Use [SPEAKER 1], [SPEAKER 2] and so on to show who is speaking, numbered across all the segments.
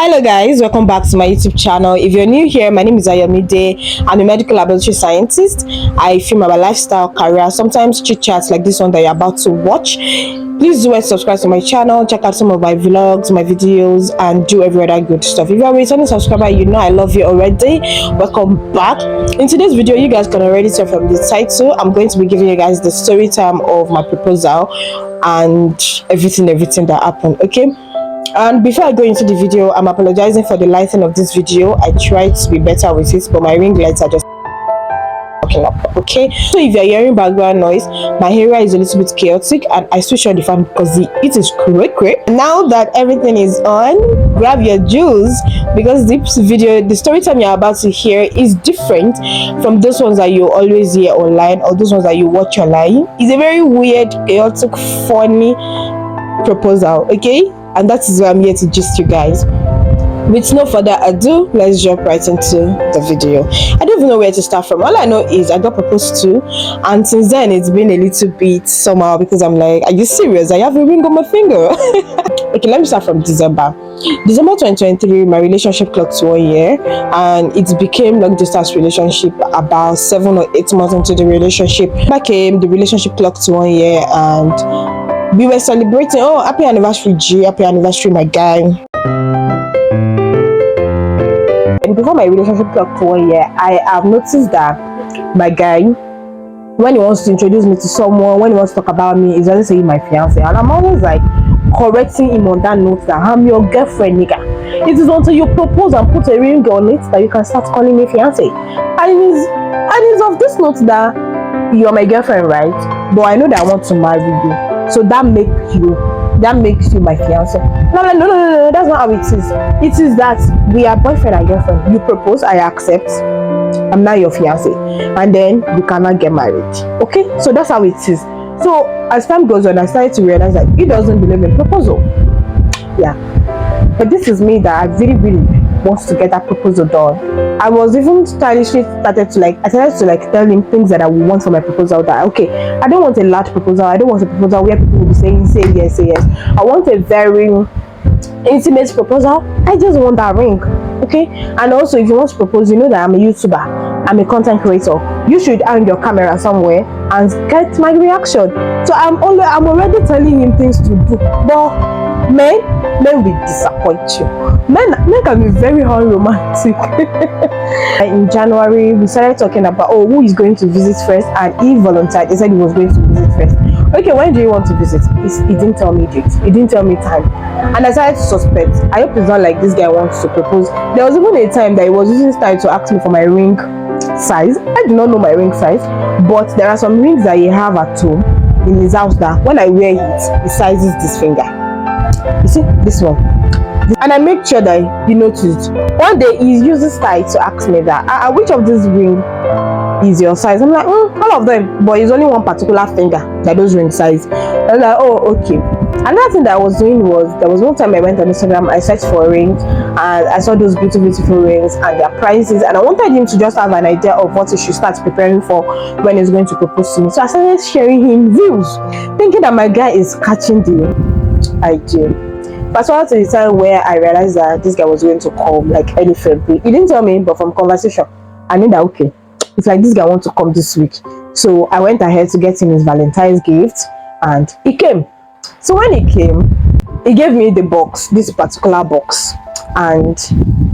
[SPEAKER 1] Hello guys, welcome back to my YouTube channel. If you're new here, my name is AYOMIDE. I'm a medical laboratory scientist. I film about lifestyle, career, sometimes chit chats like this one that you're about to watch. Please do subscribe to my channel, check out some of my vlogs, my videos, and do every other good stuff. If you're a returning subscriber, you know I love you already. Welcome back. In today's video, you guys can already tell from the title, I'm going to be giving you guys the story time of my proposal and everything that happened. Okay, and before I go into the video, I'm apologizing for the lighting of this video. I tried to be better with it, but my ring lights are just fucking up. Okay, so if you're hearing background noise, my area is a little bit chaotic and I switched on the fan because it is cray. Now that everything is on, grab your juice because this video, the story time you're about to hear, is different from those ones that you always hear online or those ones that you watch online. It's a very weird, chaotic, funny proposal. Okay, and that is why I'm here to gist you guys. With no further ado, let's jump right into the video. I don't even know where to start from. All I know is I got proposed to, and since then it's been a little bit somehow because I'm like, are you serious? I have a ring on my finger. Okay, let me start from December 2023. My relationship clocked to 1 year, and it became long distance relationship about 7 or 8 months into the relationship. The relationship clocked to 1 year, and we were celebrating. Oh, happy anniversary, G! Happy anniversary, my guy. And before my relationship clocked to 1 year, I have noticed that my guy, when he wants to introduce me to someone, when he wants to talk about me, he's always saying my fiance, and I'm always like correcting him on that note that I'm your girlfriend, nigga. It is until you propose and put a ring on it that you can start calling me fiance. And it's of this note that you're my girlfriend, right? But I know that I want to marry you, so that makes you my fiance. No, that's not how it is. It is that we are boyfriend and girlfriend. You propose, I accept, I'm now your fiance, and then we cannot get married. Okay, so that's how it is. So as time goes on, I started to realize that he doesn't believe in proposal. Yeah, but this is me that I really wants to get that proposal done. I was even stylishly started to tell him things that I would want for my proposal. That okay, I don't want a large proposal. I don't want a proposal where people will be saying say yes. I want a very intimate proposal. I just want that ring. Okay, and also if you want to propose, you know that I'm a YouTuber, I'm a content creator. You should hang your camera somewhere and get my reaction. So I'm already telling him things to do, but men will disappoint you. Men can be very unromantic. In January, we started talking about who is going to visit first, and he volunteered. He said he was going to visit first. Okay, when do you want to visit? He didn't tell me date. He didn't tell me time, and I started to suspect. I hope it's not like this guy wants to propose. There was even a time that he was using style to ask me for my ring size. I do not know my ring size, but there are some rings that he have at home in his house that when I wear it, he sizes this finger. You see this one, and I make sure that he noticed. One day he uses style to ask me that which of these ring is your size. I'm like, all of them, but it's only one particular finger that those ring size. I'm like, oh, okay. Another thing that I was doing was, there was one time I went on Instagram, I searched for rings, and I saw those beautiful rings and their prices, and I wanted him to just have an idea of what he should start preparing for when he's going to propose to me. So I started sharing him views, thinking that my guy is catching the idea. Fast forward to the time where I realized that this guy was going to come like early February. He didn't tell me, but from conversation, I knew that okay, it's like this guy wants to come this week. So I went ahead to get him his Valentine's gift, and he came. So when he came, he gave me the box, this particular box, and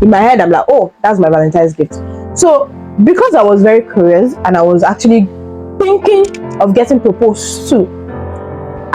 [SPEAKER 1] in my head I'm like, oh, that's my Valentine's gift. So because I was very curious and I was actually thinking of getting proposed to,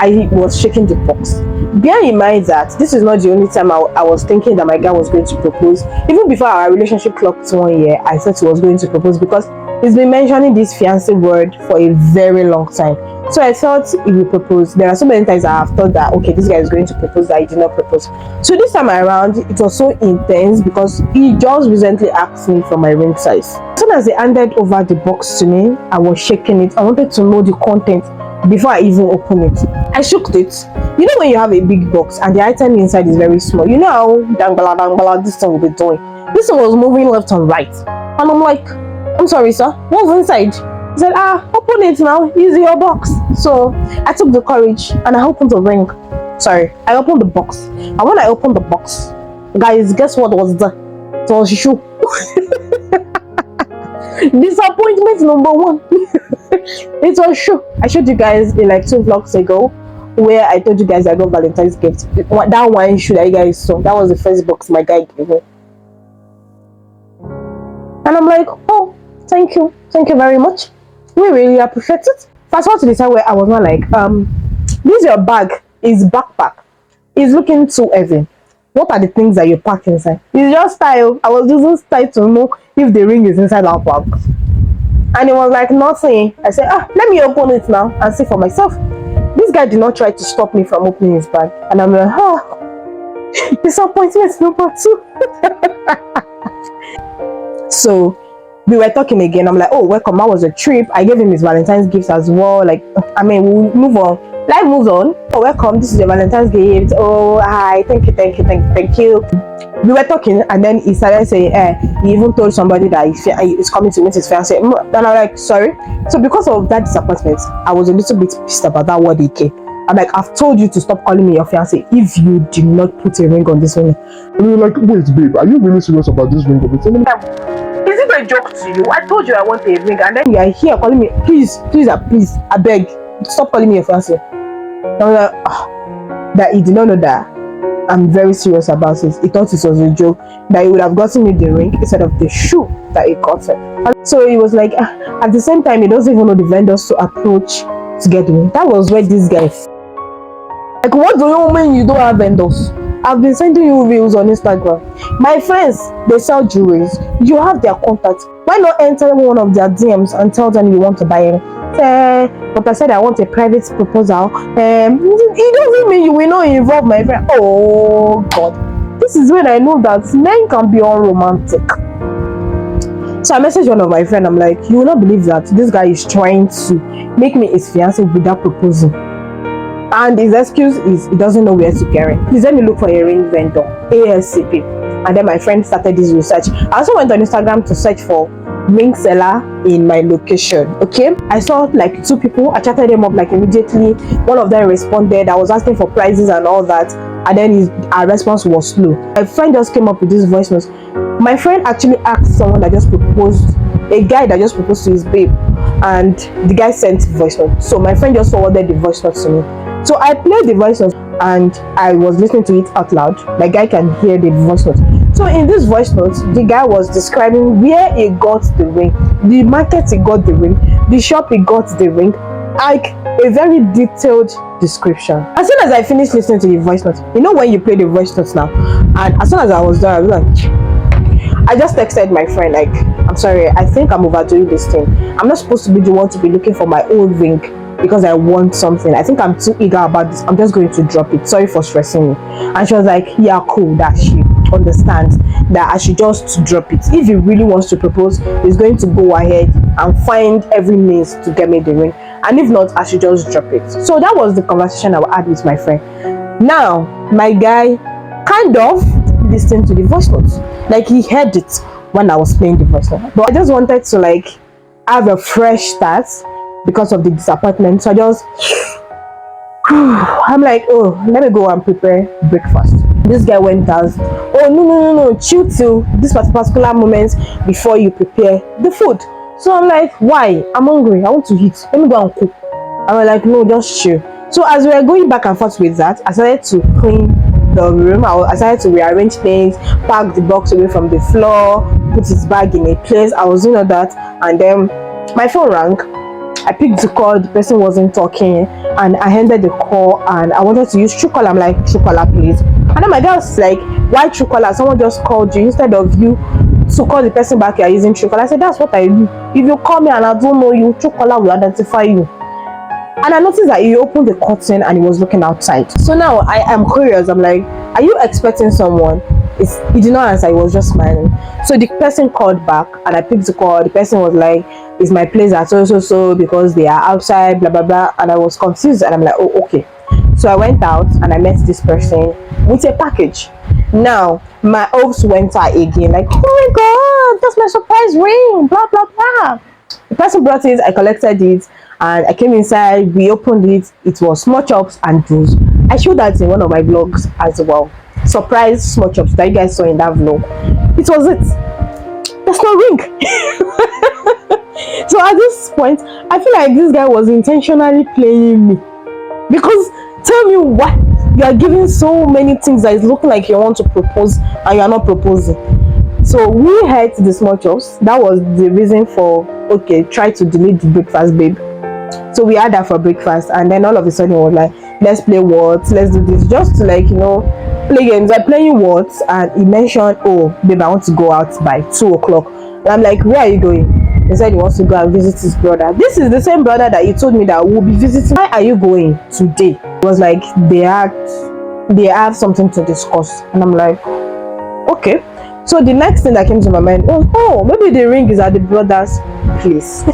[SPEAKER 1] I was shaking the box. Bear in mind that this is not the only time I was thinking that my guy was going to propose. Even before our relationship clocked 1 year, I thought he was going to propose because he's been mentioning this fiancé word for a very long time. So I thought he would propose. There are so many times I have thought that okay, this guy is going to propose, that he did not propose. So this time around, it was so intense because he just recently asked me for my ring size. As soon as he handed over the box to me, I was shaking it. I wanted to know the content before I even open it. I shook it. You know when you have a big box and the item inside is very small, you know how dangbala this thing will be doing. This one was moving left and right, and I'm like, I'm sorry sir, what's inside? He said, open it now, it's your box. So I took the courage and I opened the ring. I opened the box, and when I opened the box, Guys, guess what was that? It was shoe. Disappointment number one. It was shoe. I showed you guys in like 2 vlogs ago where I told you guys I got Valentine's gift. That one shoe that you guys saw, that was the first box my guy gave me. And I'm like, oh, thank you very much. We really appreciate it. Fast forward to the time where I was not like, this your bag is backpack. It's looking too heavy. What are the things that you pack inside? It's just style. I was using style to know if the ring is inside our bag. And it was like nothing. I said, let me open it now and see for myself. This guy did not try to stop me from opening his bag. And I'm like, disappointment number 2. So we were talking again. I'm like, oh, welcome. How was the trip? I gave him his Valentine's gifts as well. Like, I mean, we'll move on. Life moves on. Oh, welcome. This is your Valentine's gift. Oh, hi. Thank you. We were talking, and then he started saying, he even told somebody that he's coming to meet his fiancé. And I'm like, sorry. So because of that disappointment, I was a little bit pissed about that word he came. I'm like, I've told you to stop calling me your fiancé if you do not put a ring on this ring.
[SPEAKER 2] And you're like, wait, babe, are you really serious about this ring?
[SPEAKER 1] Is it a joke to you? I told you I want a ring, and then you are here calling me. Please, I beg, stop calling me your fiancé. I'm like, that he did not know that I'm very serious about it. He thought it was a joke, that he would have gotten me the ring instead of the shoe that he got him. So he was like, at the same time, he doesn't even know the vendors to approach to get me. That was where this guy. Like, what do you mean you don't have vendors? I've been sending you reels on Instagram. My friends, they sell jewelry. You have their contacts. Why not enter one of their DMs and tell them you want to buy it? But I said I want a private proposal. It doesn't mean you will not involve my friend. Oh God, this is when I know that men can be unromantic. So I messaged one of my friends. I'm like, you will not believe that this guy is trying to make me his fiancé without proposing. And his excuse is he doesn't know where to get it. Please let me look for a ring vendor ASAP. And then my friend started this research. I also went on Instagram to search for ring seller in my location. Okay, I saw like 2 people. I chatted them up like immediately. One of them responded. I was asking for prices and all that, and then our response was slow. My friend just came up with this voice note. My friend actually asked someone that just proposed, a guy that just proposed to his babe, and the guy sent voice note. So my friend just forwarded the voice note to me. So I played the voice note and I was listening to it out loud. The guy can hear the voice note. So in this voice note, the guy was describing where he got the ring, the market he got the ring, the shop he got the ring, like a very detailed description. As soon as I finished listening to the voice note, you know when you play the voice notes now, and as soon as I was done, I was like, I just texted my friend like, I'm sorry, I think I'm overdoing this thing. I'm not supposed to be the one to be looking for my own ring because I want something. I think I'm too eager about this. I'm just going to drop it. Sorry for stressing you. And she was like, yeah, cool, that she understands that I should just drop it. If he really wants to propose, he's going to go ahead and find every means to get me the ring. And if not, I should just drop it. So that was the conversation I had with my friend. Now, my guy kind of listened to the voice notes. Like he heard it when I was playing the voice note. But I just wanted to like have a fresh start because of the disappointment. So I just I'm like, oh, let me go and prepare breakfast. This guy went as, oh no, chill till this particular moment before you prepare the food. So I'm like, why? I'm hungry, I want to eat, let me go and cook. I was like, no, just chill. So as we were going back and forth with that, I started to clean the room. I started to rearrange things, pack the box away from the floor, put his bag in a place. I was doing all that, and then my phone rang. I picked the call, the person wasn't talking, and I ended the call, and I wanted to use Truecaller. I'm like, Truecaller, please. And then my girl was like, why Truecaller? Someone just called you instead of you to call the person back. You're using Truecaller. I said, that's what I do. If you call me and I don't know you, Truecaller will identify you. And I noticed that he opened the curtain and he was looking outside. So now I am curious. I'm like, are you expecting someone? He did not answer. He was just smiling. So the person called back and I picked the call. The person was like, is my place at so because they are outside, blah blah blah. And I was confused and I'm like, oh, okay. So I went out and I met this person with a package. Now my hopes went out again, like, oh my god, that's my surprise ring, blah blah blah. The person brought it, I collected it, and I came inside, we opened it. It was small chops and juice. I showed that in one of my vlogs as well. surprise small chops that you guys saw in that vlog. It was it. There's no ring. So at this point, I feel like this guy was intentionally playing me, because tell me what, you are giving so many things that is looking like you want to propose and you are not proposing. So we had the small chops. That was the reason for, okay, try to delete the breakfast, babe. So we had that for breakfast, and then all of a sudden it was like, let's play words, let's do this, just to like, you know, play games. Like playing words, and he mentioned, oh babe, I want to go out by 2 o'clock. And I'm like, where are you going? He said he wants to go and visit his brother. This is the same brother that he told me that we'll be visiting. Why are you going today? It was like they have something to discuss, and I'm like, okay. So the next thing that came to my mind was, oh, maybe the ring is at the brother's place.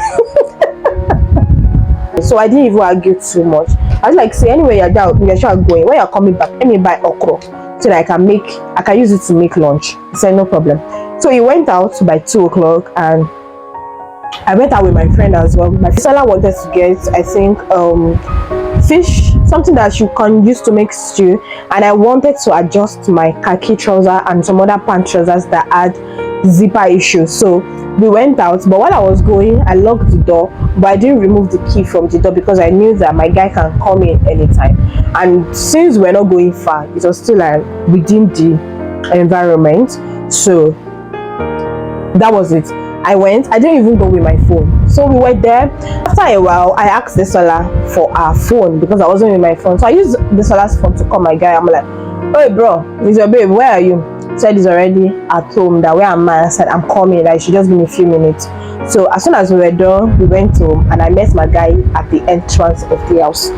[SPEAKER 1] So I didn't even argue too much. I was like, say, anyway, you're sure going. When you're coming back, let me buy okra so that I can use it to make lunch. He said, no problem. So he went out by 2 o'clock, and I went out with my friend as well. My seller wanted to get, I think, fish, something that you can use to make stew, and I wanted to adjust my khaki trouser and some other pant trousers that had zipper issues. So we went out, but while I was going, I locked the door, but I didn't remove the key from the door because I knew that my guy can come in anytime. And since we're not going far, it was still like within the environment. So that was it. I went. I didn't even go with my phone. So we were there. After a while, I asked the seller for our phone because I wasn't with my phone. So I used the seller's phone to call my guy. I'm like, hey bro, is your babe, where are you? He said he's already at home. That where am I? I said, I'm coming. Like, she just give me a few minutes. So as soon as we were done, we went home, and I met my guy at the entrance of the house.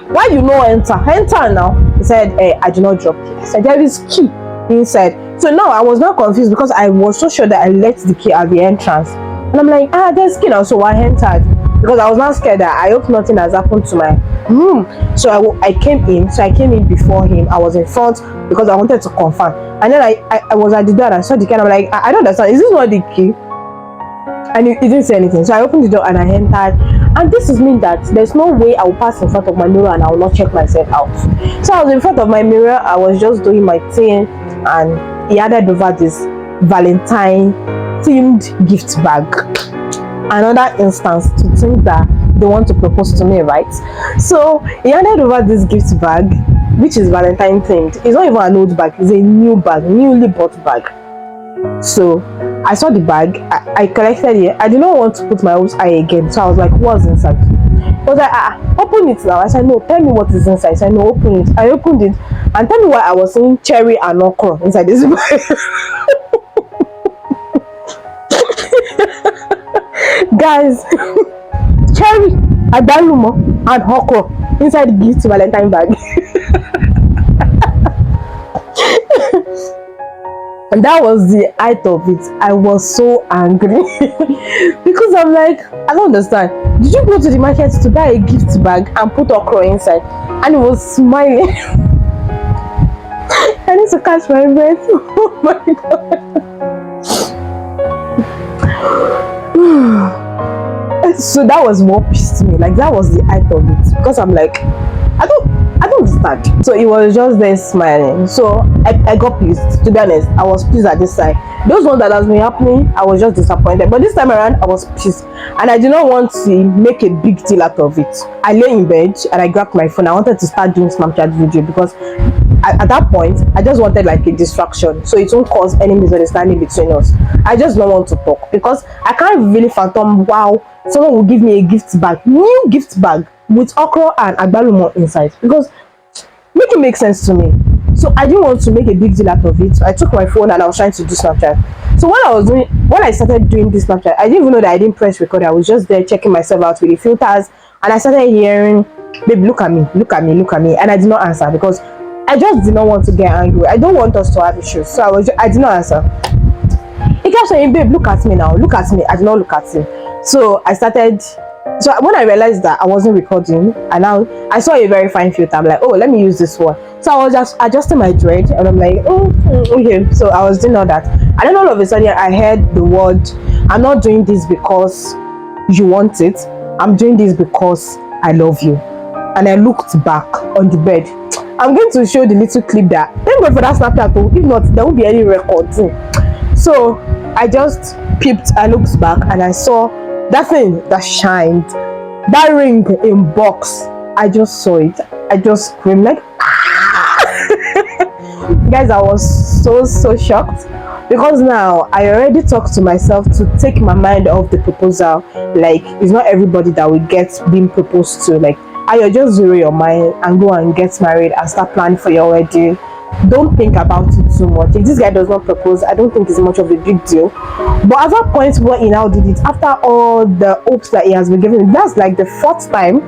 [SPEAKER 1] Why you no enter? Enter now. He said, I do not drop key. I said, there is key inside. So now I was not confused because I was so sure that I left the key at the entrance. And I'm like, there's key now. So I entered because I was not scared that I hope nothing has happened to my room. So I came in. So I came in before him. I was in front because I wanted to confirm. And then I was at the door and I saw the key, and I'm like, I don't understand. Is this not the key? And he didn't say anything. So I opened the door and I entered. And this is mean that there's no way I will pass in front of my mirror and I will not check myself out. So I was in front of my mirror. I was just doing my thing, and he handed over this Valentine themed gift bag. Another instance to think that they want to propose to me, right? So he handed over this gift bag, which is Valentine themed. It's not even an old bag, it's a new bag, newly bought bag. So I saw the bag, I collected it. I did not want to put my own eye again, so I was like, what's inside? I was like, open it now. I said, no, tell me what is inside. I said, no, open it. I opened it, and tell me why I was seeing cherry and okra inside this bag. Guys, cherry, agbalumo, and okra inside the gift Valentine bag. And that was the height of it. I was so angry because I'm like, I don't understand. Did you go to the market to buy a gift bag and put okra inside? And he was smiling. I need to catch my breath. Oh my god. So that was what pissed me. Like, that was the height of it, because I'm like, I don't understand. So he was just there smiling. So I got pissed. To be honest, I was pissed at this side. Those ones that has been happening, I was just disappointed. But this time around, I was pissed, and I did not want to make a big deal out of it. I lay in bed and I grabbed my phone. I wanted to start doing Snapchat video because at that point, I just wanted like a distraction, so it won't cause any misunderstanding between us. I just don't want to talk because I can't really fathom wow someone will give me a gift bag, new gift bag with okra and agbalumo inside, because make it make sense to me. So I didn't want to make a big deal out of it. So I took my phone and I was trying to do Snapchat. So when I started doing this Snapchat, I didn't even know that I didn't press record. I was just there checking myself out with the filters, and I started hearing, babe, look at me, look at me, look at me. And I did not answer because I just did not want to get angry. I don't want us to have issues. So I did not answer. He kept saying, babe, look at me now, look at me. I did not look at him. So when I realized that I wasn't recording, and now I saw a very fine filter, I'm like, oh, let me use this one. So I was just adjusting my dread, and I'm like, okay. So I was doing all that, and then all of a sudden I heard the word, I'm not doing this because you want it, I'm doing this because I love you. And I looked back on the bed. I'm going to show the little clip that. Thank God for that Snapchat though. If not, there won't be any records. So I just peeped, I looked back and I saw that thing that shined. That ring in box. I just saw it. I just screamed like, ah! Guys, I was so shocked. Because now I already talked to myself to take my mind off the proposal. Like, it's not everybody that will get being proposed to. Like, I just zero your mind and go and get married and start planning for your wedding. Don't think about it too much. If this guy does not propose, I don't think it's much of a big deal. But at that point where he now did it, after all the hopes that he has been given, that's like the fourth time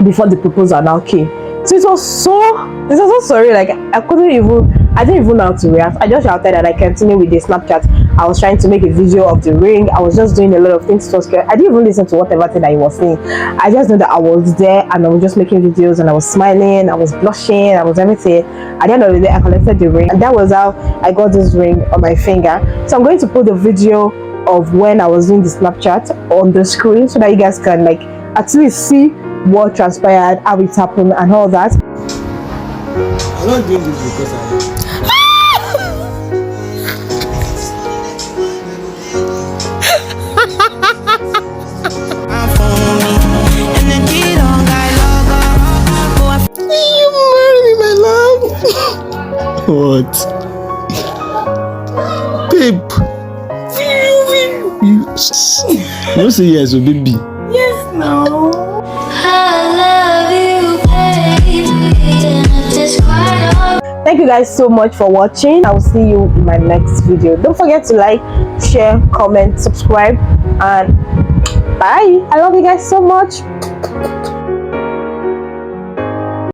[SPEAKER 1] before the proposal now came. So it was so sorry. Like, I didn't even know how to react. I just shouted and I continued with the Snapchat. I was trying to make a video of the ring. I was just doing a lot of things. I didn't even listen to whatever thing that he was saying. I just know that I was there and I was just making videos and I was smiling, I was blushing, I was everything. At the end of the day, I collected the ring, and that was how I got this ring on my finger. So I'm going to put the video of when I was doing the Snapchat on the screen so that you guys can like at least see what transpired, how it happened and all that.
[SPEAKER 3] I'm not doing this because what? Babe. You don't say yes, oh baby.
[SPEAKER 4] Yes, no.
[SPEAKER 1] Thank you guys so much for watching. I will see you in my next video. Don't forget to like, share, comment, subscribe, and bye. I love you guys so much.